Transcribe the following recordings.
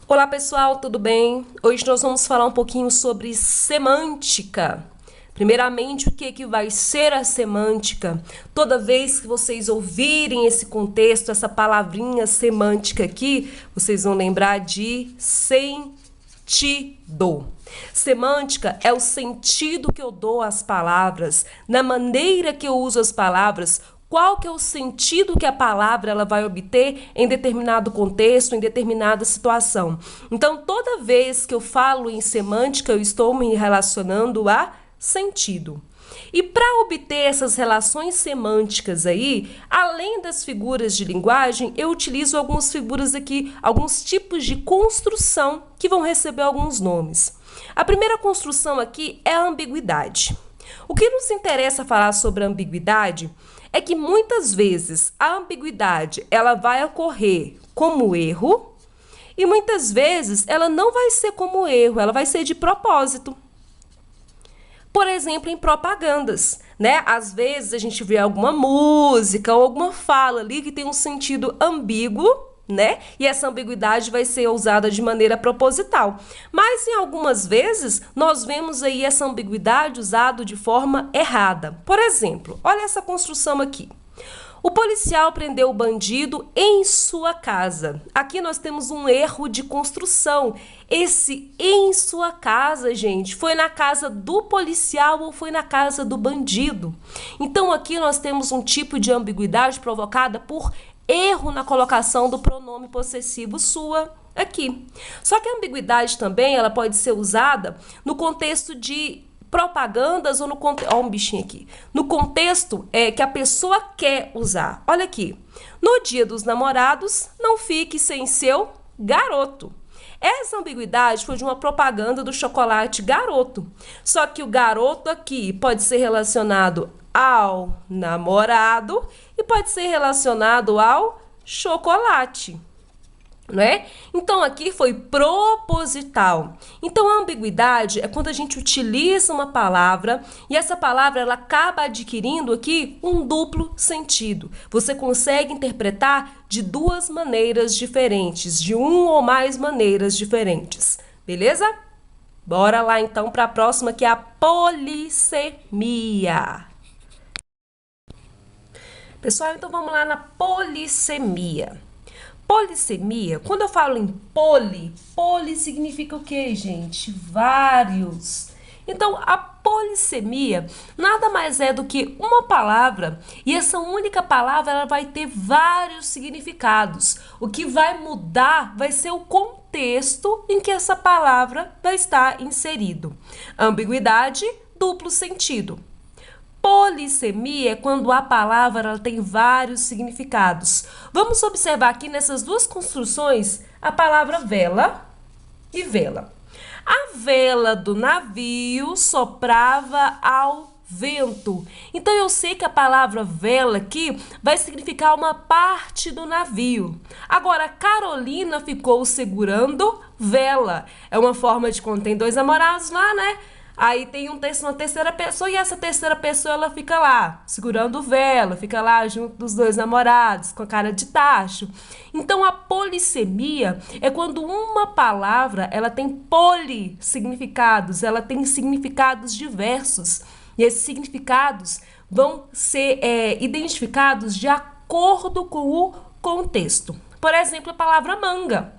Olá pessoal, tudo bem? Hoje nós vamos falar um pouquinho sobre semântica. Primeiramente, o que vai ser a semântica? Toda vez que vocês ouvirem esse contexto, essa palavrinha semântica aqui, vocês vão lembrar de sentido. Semântica é o sentido que eu dou às palavras, na maneira que eu uso as palavras. Qual que é o sentido que a palavra ela vai obter em determinado contexto, em determinada situação. Então, toda vez que eu falo em semântica, eu estou me relacionando a sentido. E para obter essas relações semânticas aí, além das figuras de linguagem, eu utilizo algumas figuras aqui, alguns tipos de construção que vão receber alguns nomes. A primeira construção aqui é a ambiguidade. O que nos interessa falar sobre a ambiguidade é que muitas vezes a ambiguidade ela vai ocorrer como erro e muitas vezes ela não vai ser como erro, ela vai ser de propósito. Por exemplo, em propagandas, né? Às vezes a gente vê alguma música ou alguma fala ali que tem um sentido ambíguo, né? E essa ambiguidade vai ser usada de maneira proposital. Mas em algumas vezes nós vemos aí essa ambiguidade usada de forma errada. Por exemplo, olha essa construção aqui. O policial prendeu o bandido em sua casa. Aqui nós temos um erro de construção. Esse em sua casa, gente, foi na casa do policial ou foi na casa do bandido? Então aqui nós temos um tipo de ambiguidade provocada por erro na colocação do pronome possessivo sua aqui. Só que a ambiguidade também ela pode ser usada no contexto de propagandas ou no contexto, ó, um bichinho aqui, no contexto que a pessoa quer usar. Olha aqui, no dia dos namorados, não fique sem seu garoto. Essa ambiguidade foi de uma propaganda do chocolate Garoto. Só que o garoto aqui pode ser relacionado ao namorado e pode ser relacionado ao chocolate, né? Então aqui foi proposital. Então a ambiguidade é quando a gente utiliza uma palavra e essa palavra ela acaba adquirindo aqui um duplo sentido. Você consegue interpretar de duas maneiras diferentes, de uma ou mais maneiras diferentes. Beleza? Bora lá então para a próxima, que é a polissemia. Pessoal, então vamos lá na polissemia. Polissemia, quando eu falo em poli significa o quê, gente? Vários. Então, a polissemia nada mais é do que uma palavra e essa única palavra ela vai ter vários significados. O que vai mudar vai ser o contexto em que essa palavra vai estar inserido. Ambiguidade, duplo sentido. Polissemia é quando a palavra ela tem vários significados. Vamos observar aqui nessas duas construções a palavra vela e vela. A vela do navio soprava ao vento. Então eu sei que a palavra vela aqui vai significar uma parte do navio. Agora, Carolina ficou segurando vela. É uma forma de quando tem dois namorados lá, né? Aí tem uma terceira pessoa e essa terceira pessoa ela fica lá, segurando vela, fica lá junto dos dois namorados, com a cara de tacho. Então a polissemia é quando uma palavra ela tem polissignificados, ela tem significados diversos. E esses significados vão ser identificados de acordo com o contexto. Por exemplo, a palavra manga.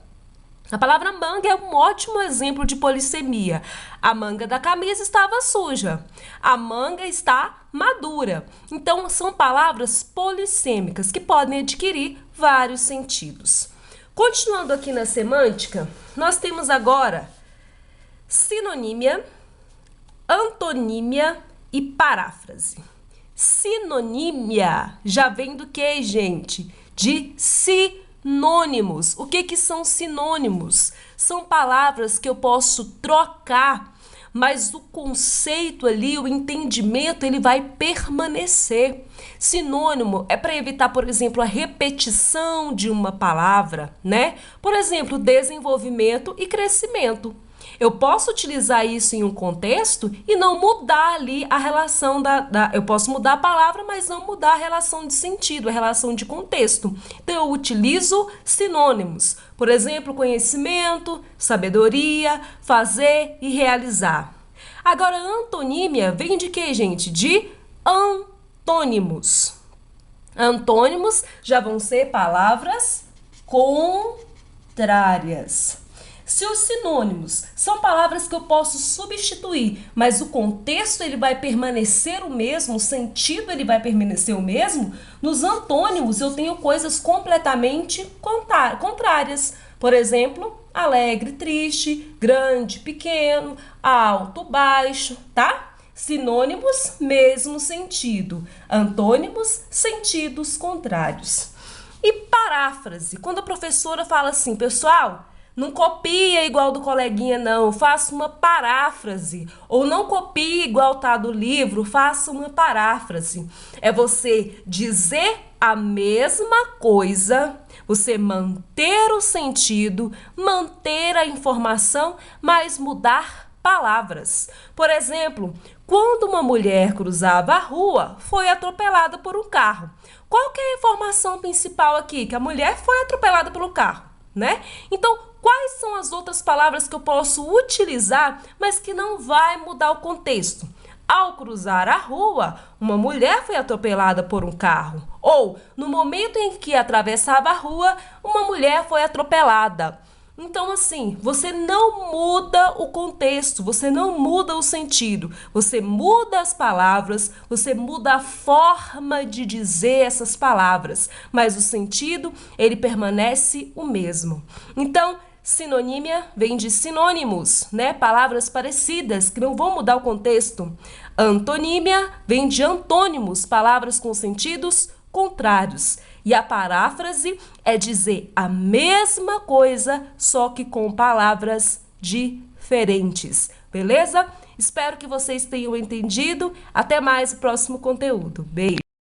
A palavra manga é um ótimo exemplo de polissemia. A manga da camisa estava suja. A manga está madura. Então, são palavras polissêmicas que podem adquirir vários sentidos. Continuando aqui na semântica, nós temos agora sinonímia, antonímia e paráfrase. Sinonímia já vem do que, gente? De sinônimos. O que são sinônimos? São palavras que eu posso trocar, mas o conceito ali, o entendimento, ele vai permanecer. Sinônimo é para evitar, por exemplo, a repetição de uma palavra, né? Por exemplo, desenvolvimento e crescimento. Eu posso utilizar isso em um contexto e não mudar ali a relação eu posso mudar a palavra, mas não mudar a relação de sentido, a relação de contexto. Então, eu utilizo sinônimos. Por exemplo, conhecimento, sabedoria, fazer e realizar. Agora, antonímia vem de quê, gente? De antônimos. Antônimos já vão ser palavras contrárias. Se os sinônimos são palavras que eu posso substituir, mas o contexto ele vai permanecer o mesmo, o sentido ele vai permanecer o mesmo, nos antônimos eu tenho coisas completamente contrárias. Por exemplo, alegre, triste, grande, pequeno, alto, baixo, tá? Sinônimos, mesmo sentido. Antônimos, sentidos contrários. E paráfrase, quando a professora fala assim, pessoal, não copia igual do coleguinha, não. Faça uma paráfrase. Ou não copie igual tá do livro, faça uma paráfrase. É você dizer a mesma coisa, você manter o sentido, manter a informação, mas mudar palavras. Por exemplo, quando uma mulher cruzava a rua, foi atropelada por um carro. Qual que é a informação principal aqui? Que a mulher foi atropelada pelo carro, né? Então, quais são as outras palavras que eu posso utilizar, mas que não vai mudar o contexto? Ao cruzar a rua, uma mulher foi atropelada por um carro. Ou, no momento em que atravessava a rua, uma mulher foi atropelada. Então, assim, você não muda o contexto, você não muda o sentido, você muda as palavras, você muda a forma de dizer essas palavras, mas o sentido, ele permanece o mesmo. Então, sinonímia vem de sinônimos, né? Palavras parecidas que não vão mudar o contexto. Antonímia vem de antônimos, palavras com sentidos contrários. E a paráfrase é dizer a mesma coisa, só que com palavras diferentes. Beleza? Espero que vocês tenham entendido. Até mais no próximo conteúdo. Beijo!